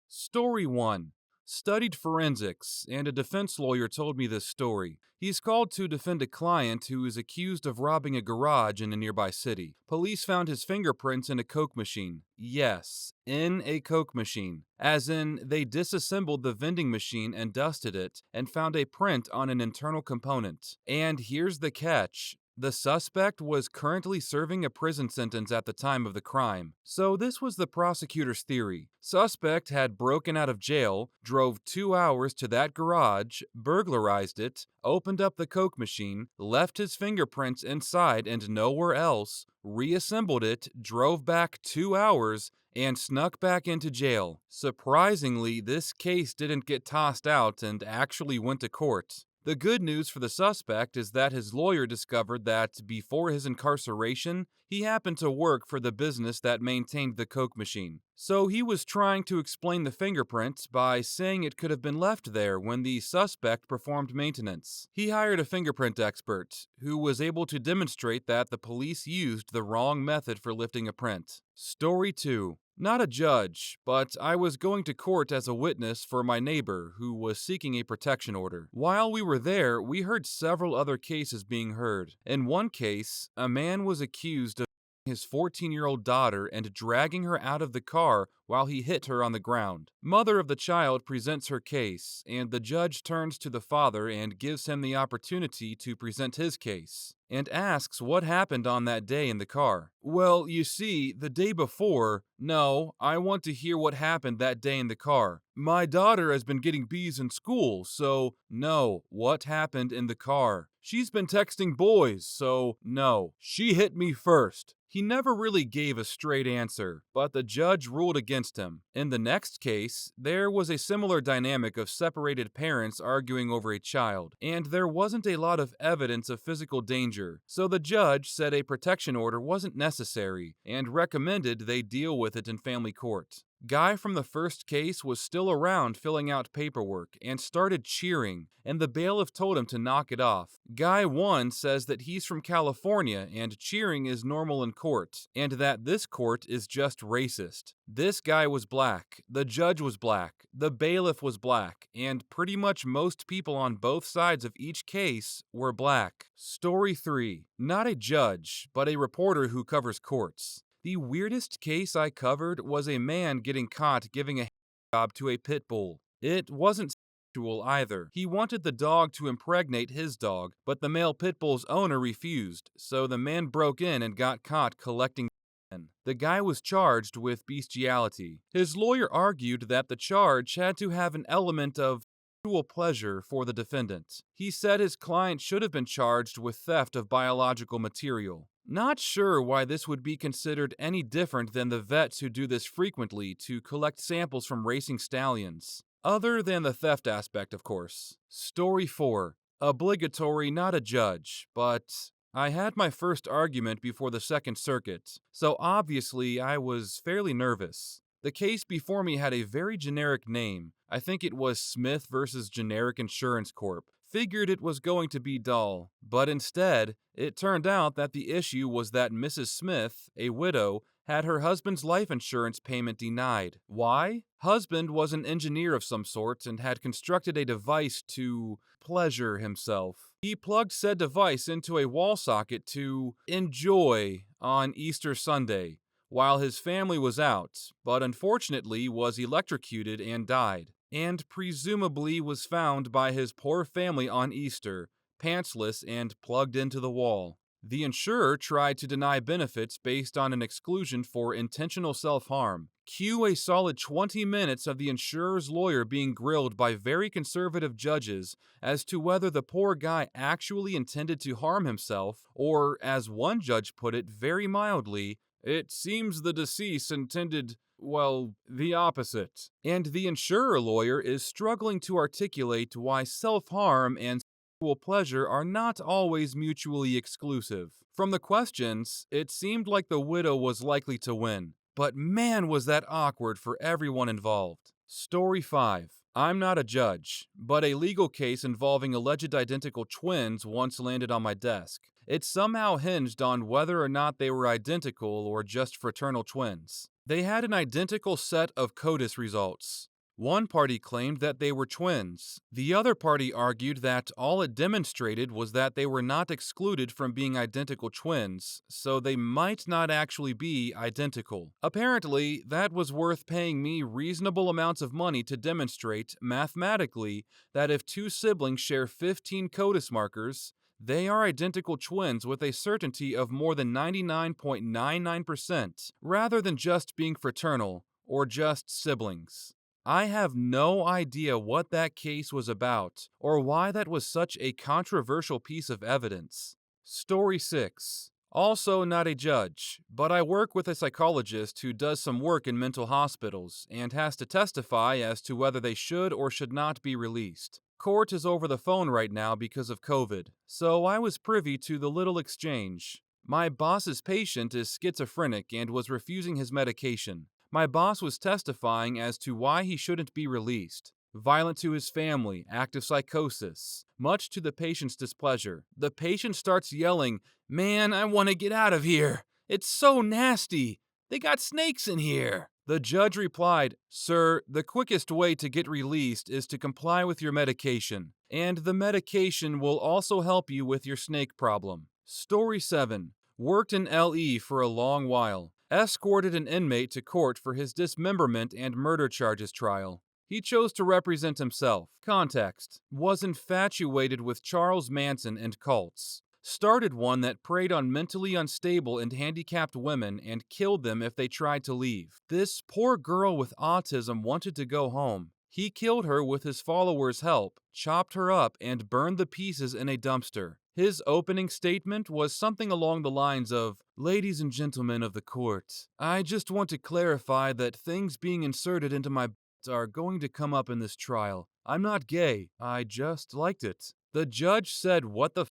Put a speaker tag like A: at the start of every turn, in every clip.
A: Story 1. Studied forensics, and a defense lawyer told me this story. He's called to defend a client who is accused of robbing a garage in a nearby city. Police found his fingerprints in a Coke machine. Yes, in a Coke machine. As in, they disassembled the vending machine and dusted it, and found a print on an internal component. And here's the catch. The suspect was currently serving a prison sentence at the time of the crime. So this was the prosecutor's theory. Suspect had broken out of jail, drove 2 hours to that garage, burglarized it, opened up the Coke machine, left his fingerprints inside and nowhere else, reassembled it, drove back 2 hours, and snuck back into jail. Surprisingly, this case didn't get tossed out and actually went to court. The good news for the suspect is that his lawyer discovered that before his incarceration, he happened to work for the business that maintained the Coke machine. So he was trying to explain the fingerprint by saying it could have been left there when the suspect performed maintenance. He hired a fingerprint expert who was able to demonstrate that the police used the wrong method for lifting a print. Story 2. Not a judge, but I was going to court as a witness for my neighbor who was seeking a protection order. While we were there, we heard several other cases being heard. In one case, a man was accused of his 14-year-old daughter and dragging her out of the car while he hit her on the ground. Mother of the child presents her case, and the judge turns to the father and gives him the opportunity to present his case, and asks what happened on that day in the car. Well, you see, the day before, no, I want to hear what happened that day in the car. My daughter has been getting B's in school, so no, what happened in the car? She's been texting boys, so no, she hit me first. He never really gave a straight answer, but the judge ruled against him. In the next case, there was a similar dynamic of separated parents arguing over a child, and there wasn't a lot of evidence of physical danger, so the judge said a protection order wasn't necessary and recommended they deal with it in family court. Guy from the first case was still around filling out paperwork and started cheering, and the bailiff told him to knock it off. Guy 1 says that he's from California and cheering is normal in court, and that this court is just racist. This guy was black, the judge was black, the bailiff was black, and pretty much most people on both sides of each case were black. Story 3. Not a judge, but a reporter who covers courts. The weirdest case I covered was a man getting caught giving a job to a pit bull. It wasn't sexual either. He wanted the dog to impregnate his dog, but the male pit bull's owner refused, so the man broke in and got caught collecting semen. The guy was charged with bestiality. His lawyer argued that the charge had to have an element of sexual pleasure for the defendant. He said his client should have been charged with theft of biological material. Not sure why this would be considered any different than the vets who do this frequently to collect samples from racing stallions. Other than the theft aspect, of course. Story 4. Obligatory, not a judge, but I had my first argument before the Second Circuit, so obviously I was fairly nervous. The case before me had a very generic name. I think it was Smith versus Generic Insurance Corp. Figured it was going to be dull, but instead, it turned out that the issue was that Mrs. Smith, a widow, had her husband's life insurance payment denied. Why? Husband was an engineer of some sort and had constructed a device to pleasure himself. He plugged said device into a wall socket to enjoy on Easter Sunday, while his family was out, but unfortunately was electrocuted and died, and presumably was found by his poor family on Easter, pantsless and plugged into the wall. The insurer tried to deny benefits based on an exclusion for intentional self-harm. Cue a solid 20 minutes of the insurer's lawyer being grilled by very conservative judges as to whether the poor guy actually intended to harm himself, or, as one judge put it very mildly, it seems the deceased intended, well, the opposite. And the insurer lawyer is struggling to articulate why self-harm and sexual pleasure are not always mutually exclusive. From the questions, it seemed like the widow was likely to win. But man, was that awkward for everyone involved. Story 5. I'm not a judge, but a legal case involving alleged identical twins once landed on my desk. It somehow hinged on whether or not they were identical or just fraternal twins. They had an identical set of CODIS results. One party claimed that they were twins. The other party argued that all it demonstrated was that they were not excluded from being identical twins, so they might not actually be identical. Apparently, that was worth paying me reasonable amounts of money to demonstrate, mathematically, that if two siblings share 15 CODIS markers, they are identical twins with a certainty of more than 99.99%, rather than just being fraternal or just siblings. I have no idea what that case was about or why that was such a controversial piece of evidence. Story 6. Also, not a judge, but I work with a psychologist who does some work in mental hospitals and has to testify as to whether they should or should not be released. Court is over the phone right now because of COVID, so I was privy to the little exchange. My boss's patient is schizophrenic and was refusing his medication. My boss was testifying as to why he shouldn't be released. Violent to his family, active psychosis. Much to the patient's displeasure, the patient starts yelling, "Man, I want to get out of here. It's so nasty. They got snakes in here." The judge replied, "Sir, the quickest way to get released is to comply with your medication, and the medication will also help you with your snake problem." Story 7. Worked in LE for a long while. Escorted an inmate to court for his dismemberment and murder charges trial. He chose to represent himself. Context: was infatuated with Charles Manson and cults. Started one that preyed on mentally unstable and handicapped women and killed them if they tried to leave. This poor girl with autism wanted to go home. He killed her with his followers' help, chopped her up, and burned the pieces in a dumpster. His opening statement was something along the lines of, "Ladies and gentlemen of the court, I just want to clarify that things being inserted into my butt are going to come up in this trial. I'm not gay, I just liked it." The judge said, "What the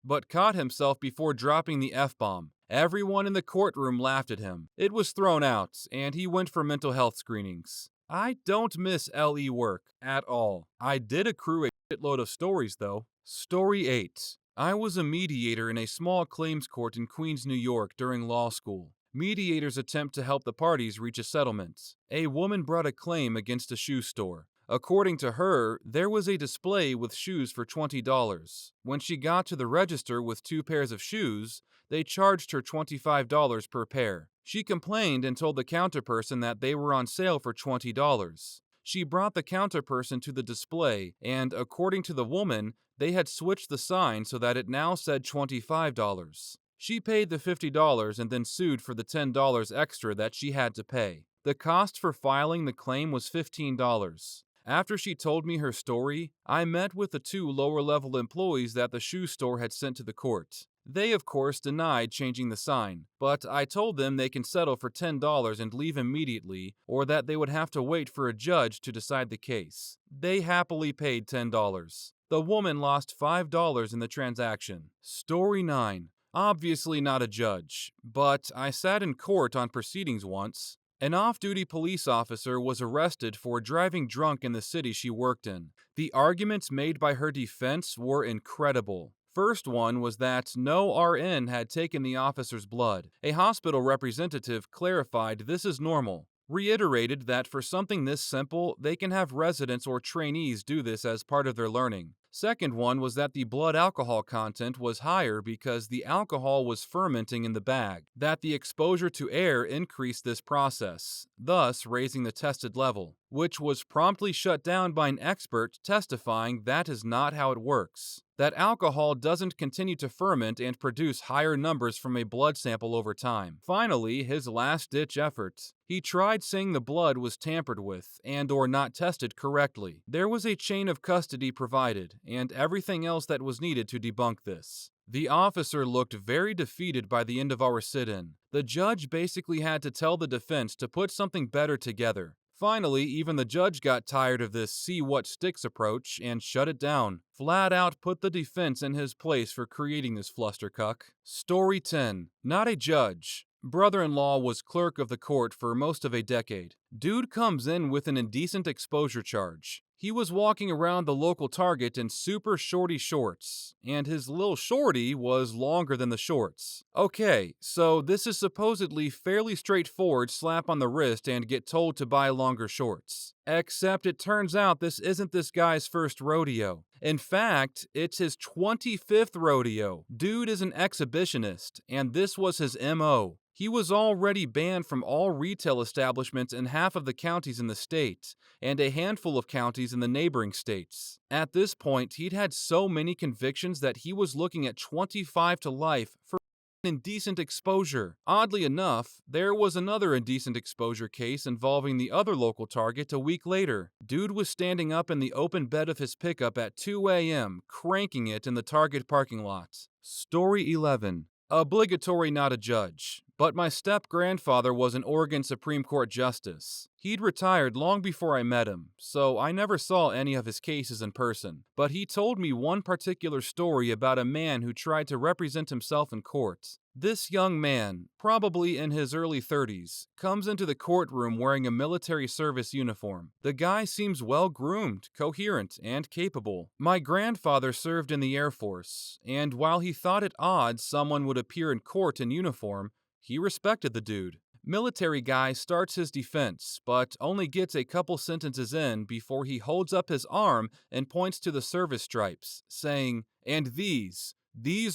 A: but caught himself before dropping the F-bomb. Everyone in the courtroom laughed at him. It was thrown out, and he went for mental health screenings. I don't miss LE work at all. I did accrue a shitload of stories, though. Story 8. I was a mediator in a small claims court in Queens, New York during law school. Mediators attempt to help the parties reach a settlement. A woman brought a claim against a shoe store. According to her, there was a display with shoes for $20. When she got to the register with 2 pairs of shoes, they charged her $25 per pair. She complained and told the counterperson that they were on sale for $20. She brought the counterperson to the display, and according to the woman, they had switched the sign so that it now said $25. She paid the $50 and then sued for the $10 extra that she had to pay. The cost for filing the claim was $15. After she told me her story, I met with the 2 lower-level employees that the shoe store had sent to the court. They, of course, denied changing the sign, but I told them they can settle for $10 and leave immediately, or that they would have to wait for a judge to decide the case. They happily paid $10. The woman lost $5 in the transaction. Story 9. Obviously not a judge, but I sat in court on proceedings once. An off-duty police officer was arrested for driving drunk in the city she worked in. The arguments made by her defense were incredible. First one was that no RN had taken the officer's blood. A hospital representative clarified this is normal, reiterated that for something this simple, they can have residents or trainees do this as part of their learning. Second one was that the blood alcohol content was higher because the alcohol was fermenting in the bag, that the exposure to air increased this process, thus raising the tested level, which was promptly shut down by an expert testifying that is not how it works. That alcohol doesn't continue to ferment and produce higher numbers from a blood sample over time. Finally, his last-ditch effort. He tried saying the blood was tampered with and or not tested correctly. There was a chain of custody provided, and everything else that was needed to debunk this. The officer looked very defeated by the end of our sit-in. The judge basically had to tell the defense to put something better together. Finally, even the judge got tired of this see what sticks approach and shut it down. Flat out put the defense in his place for creating this flustercuck. Story 10. Not a judge. Brother-in-law was clerk of the court for most of a decade. Dude comes in with an indecent exposure charge. He was walking around the local Target in super shorty shorts, and his little shorty was longer than the shorts. Okay, so this is supposedly fairly straightforward slap on the wrist and get told to buy longer shorts. Except it turns out this isn't this guy's first rodeo. In fact, it's his 25th rodeo. Dude is an exhibitionist, and this was his MO. He was already banned from all retail establishments in half of the counties in the state, and a handful of counties in the neighboring states. At this point, he'd had so many convictions that he was looking at 25 to life for indecent exposure. Oddly enough, there was another indecent exposure case involving the other local Target a week later. Dude was standing up in the open bed of his pickup at 2 a.m., cranking it in the Target parking lot. Story 11. Obligatory not a judge, but my step-grandfather was an Oregon Supreme Court justice. He'd retired long before I met him, so I never saw any of his cases in person. But he told me one particular story about a man who tried to represent himself in court. This young man, probably in his early 30s, comes into the courtroom wearing a military service uniform. The guy seems well-groomed, coherent, and capable. My grandfather served in the Air Force, and while he thought it odd someone would appear in court in uniform, he respected the dude. Military guy starts his defense, but only gets a couple sentences in before he holds up his arm and points to the service stripes, saying, "And these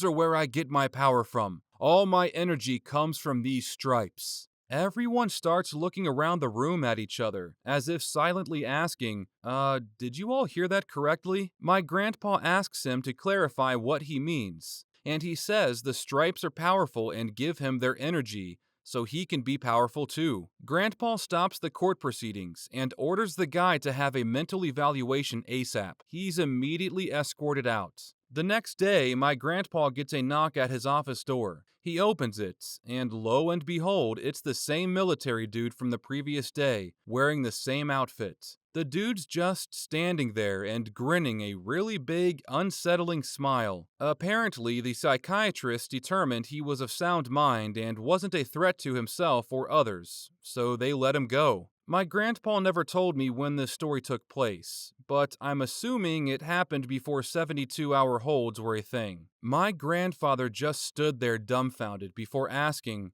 A: are where I get my power from. All my energy comes from these stripes." Everyone starts looking around the room at each other, as if silently asking, did you all hear that correctly? My grandpa asks him to clarify what he means, and he says the stripes are powerful and give him their energy, so he can be powerful too. Grandpa stops the court proceedings and orders the guy to have a mental evaluation ASAP. He's immediately escorted out. The next day, my grandpa gets a knock at his office door. He opens it, and lo and behold, it's the same military dude from the previous day, wearing the same outfit. The dude's just standing there and grinning a really big, unsettling smile. Apparently, the psychiatrist determined he was of sound mind and wasn't a threat to himself or others, so they let him go. My grandpa never told me when this story took place, but I'm assuming it happened before 72-hour holds were a thing. My grandfather just stood there dumbfounded before asking,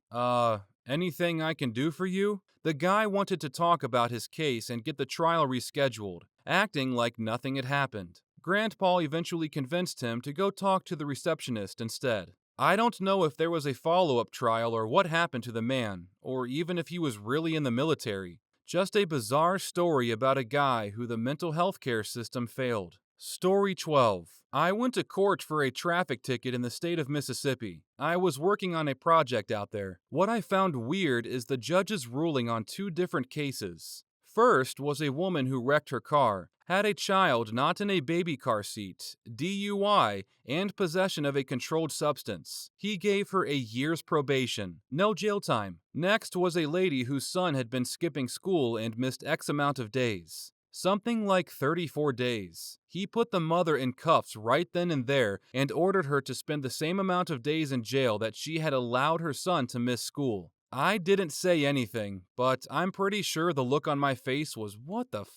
A: anything I can do for you? The guy wanted to talk about his case and get the trial rescheduled, acting like nothing had happened. Grandpa eventually convinced him to go talk to the receptionist instead. I don't know if there was a follow-up trial or what happened to the man, or even if he was really in the military. Just a bizarre story about a guy who the mental health care system failed. Story 12. I went to court for a traffic ticket in the state of Mississippi. I was working on a project out there. What I found weird is the judge's ruling on two different cases. First was a woman who wrecked her car, had a child not in a baby car seat, DUI, and possession of a controlled substance. He gave her a year's probation, no jail time. Next was a lady whose son had been skipping school and missed X amount of days. Something like 34 days. He put the mother in cuffs right then and there and ordered her to spend the same amount of days in jail that she had allowed her son to miss school. I didn't say anything, but I'm pretty sure the look on my face was, what the f***?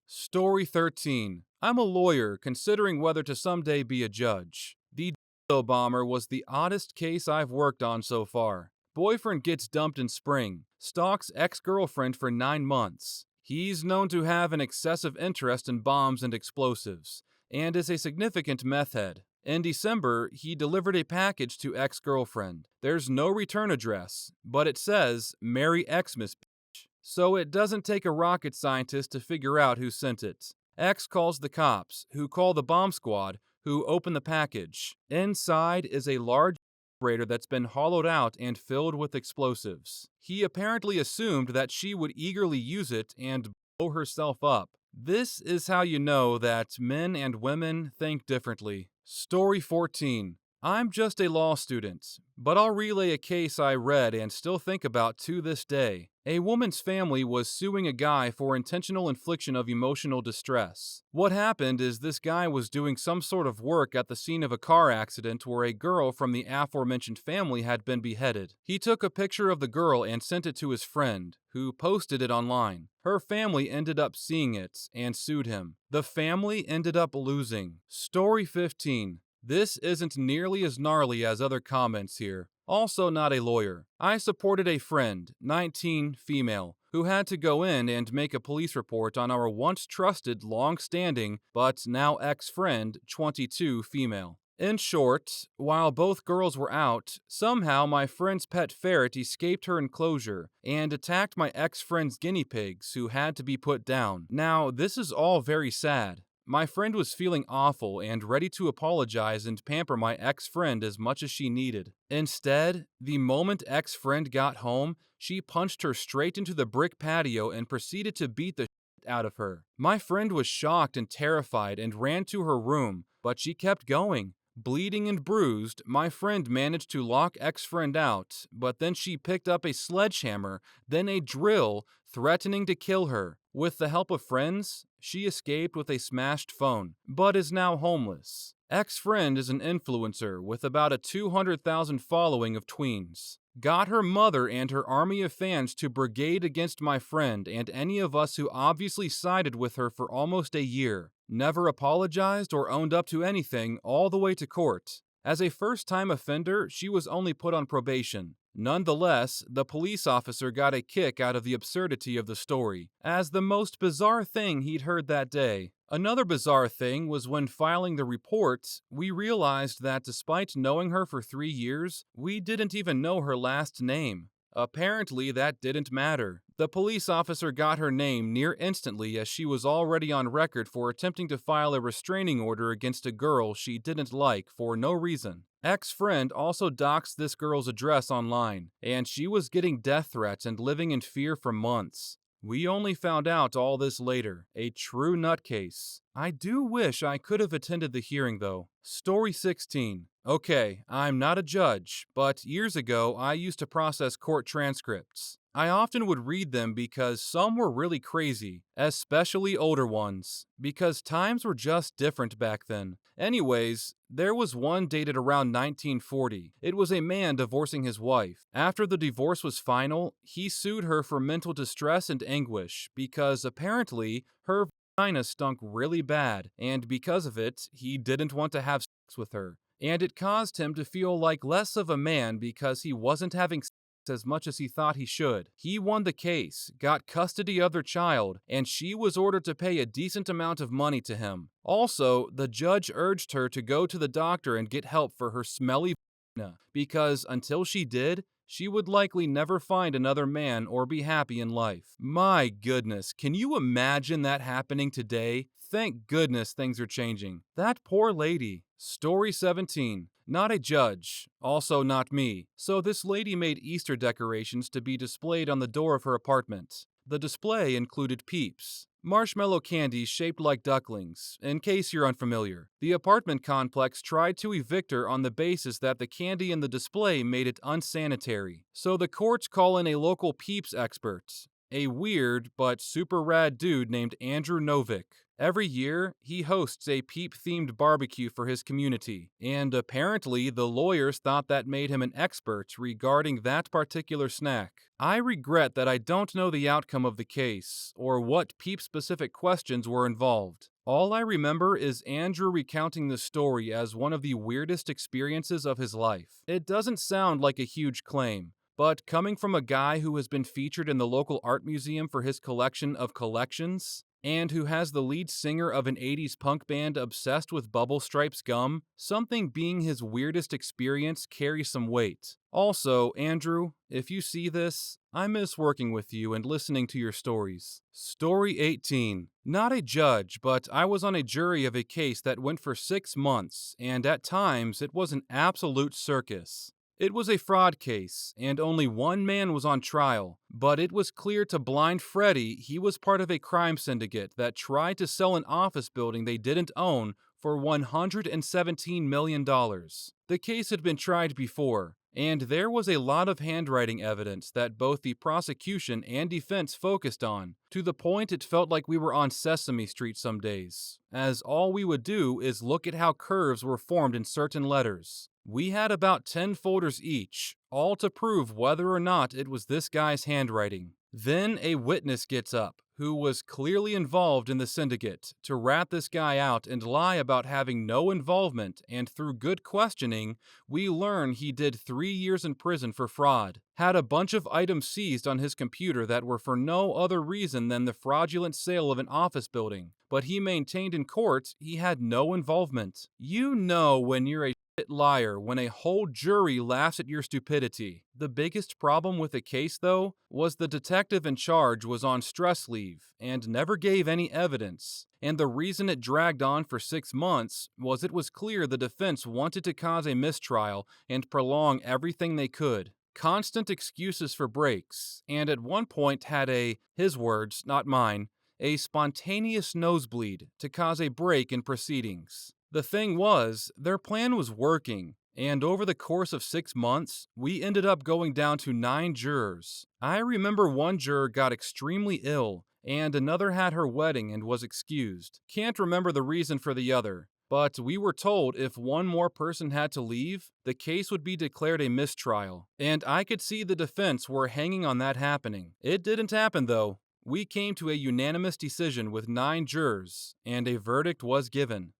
A: Story 13. I'm a lawyer considering whether to someday be a judge. The dildo bomber was the oddest case I've worked on so far. Boyfriend gets dumped in spring, stalks ex-girlfriend for 9 months. He's known to have an excessive interest in bombs and explosives, and is a significant meth head. In December, he delivered a package to ex-girlfriend. There's no return address, but it says, "Merry Xmas, bitch." So it doesn't take a rocket scientist to figure out who sent it. X calls the cops, who call the bomb squad, who open the package. Inside is a large refrigerator that's been hollowed out and filled with explosives. He apparently assumed that she would eagerly use it and blow herself up. This is how you know that men and women think differently. Story 14. I'm just a law student, but I'll relay a case I read and still think about to this day. A woman's family was suing a guy for intentional infliction of emotional distress. What happened is this guy was doing some sort of work at the scene of a car accident where a girl from the aforementioned family had been beheaded. He took a picture of the girl and sent it to his friend, who posted it online. Her family ended up seeing it and sued him. The family ended up losing. Story 15. This isn't nearly as gnarly as other comments here. Also not a lawyer. I supported a friend, 19, female, who had to go in and make a police report on our once trusted, long-standing, but now ex-friend, 22, female. In short, while both girls were out, somehow my friend's pet ferret escaped her enclosure and attacked my ex-friend's guinea pigs, who had to be put down. Now, this is all very sad. My friend was feeling awful and ready to apologize and pamper my ex-friend as much as she needed. Instead, the moment ex-friend got home, she punched her straight into the brick patio and proceeded to beat the shit out of her. My friend was shocked and terrified and ran to her room, but she kept going. Bleeding and bruised, my friend managed to lock ex-friend out, but then she picked up a sledgehammer, then a drill, threatening to kill her. With the help of friends, she escaped with a smashed phone, but is now homeless. Ex-friend is an influencer with about a 200,000 following of tweens. Got her mother and her army of fans to brigade against my friend and any of us who obviously sided with her for almost a year. Never apologized or owned up to anything all the way to court. As a first-time offender, she was only put on probation. Nonetheless, the police officer got a kick out of the absurdity of the story, as the most bizarre thing he'd heard that day. Another bizarre thing was when filing the report, we realized that despite knowing her for 3 years, we didn't even know her last name. Apparently, that didn't matter. The police officer got her name near instantly as she was already on record for attempting to file a restraining order against a girl she didn't like for no reason. Ex-friend also doxed this girl's address online, and she was getting death threats and living in fear for months. We only found out all this later. A true nutcase. I do wish I could have attended the hearing, though. Story 16. Okay, I'm not a judge, but years ago I used to process court transcripts. I often would read them because some were really crazy, especially older ones, because times were just different back then. Anyways, there was one dated around 1940. It was a man divorcing his wife. After the divorce was final, he sued her for mental distress and anguish because apparently her vagina stunk really bad, and because of it, he didn't want to have sex with her. And it caused him to feel like less of a man because he wasn't having sex as much as he thought he should. He won the case, got custody of their child, and she was ordered to pay a decent amount of money to him. Also, the judge urged her to go to the doctor and get help for her smelly vagina, because until she did, she would likely never find another man or be happy in life. My goodness, can you imagine that happening today? Thank goodness things are changing. That poor lady. Story 17. Not a judge, also not me. So this lady made Easter decorations to be displayed on the door of her apartment. The display included Peeps, marshmallow candies shaped like ducklings, in case you're unfamiliar. The apartment complex tried to evict her on the basis that the candy in the display made it unsanitary. So the courts call in a local Peeps expert, a weird but super rad dude named Andrew Novick. Every year, he hosts a Peep-themed barbecue for his community, and apparently the lawyers thought that made him an expert regarding that particular snack. I regret that I don't know the outcome of the case, or what Peep-specific questions were involved. All I remember is Andrew recounting the story as one of the weirdest experiences of his life. It doesn't sound like a huge claim, but coming from a guy who has been featured in the local art museum for his collection of collections, and who has the lead singer of an 80s punk band obsessed with Bubble Stripes gum, something being his weirdest experience carries some weight. Also, Andrew, if you see this, I miss working with you and listening to your stories. Story 18. Not a judge, but I was on a jury of a case that went for 6 months, and at times it was an absolute circus. It was a fraud case, and only one man was on trial, but it was clear to Blind Freddy he was part of a crime syndicate that tried to sell an office building they didn't own for $117 million. The case had been tried before, And there was a lot of handwriting evidence that both the prosecution and defense focused on, to the point it felt like we were on Sesame Street some days, as all we would do is look at how curves were formed in certain letters. We had about 10 folders each, all to prove whether or not it was this guy's handwriting. Then a witness gets up, who was clearly involved in the syndicate, to rat this guy out and lie about having no involvement, and through good questioning, we learn he did 3 years in prison for fraud, had a bunch of items seized on his computer that were for no other reason than the fraudulent sale of an office building, but he maintained in court he had no involvement. You know when you're a liar when a whole jury laughs at your stupidity. The biggest problem with the case, though, was the detective in charge was on stress leave and never gave any evidence. And the reason it dragged on for 6 months was it was clear the defense wanted to cause a mistrial and prolong everything they could. Constant excuses for breaks, and at one point had his words, not mine, a spontaneous nosebleed to cause a break in proceedings. The thing was, their plan was working, and over the course of 6 months, we ended up going down to 9 jurors. I remember one juror got extremely ill, and another had her wedding and was excused. Can't remember the reason for the other, but we were told if one more person had to leave, the case would be declared a mistrial, and I could see the defense were hanging on that happening. It didn't happen though. We came to a unanimous decision with 9 jurors, and a verdict was given.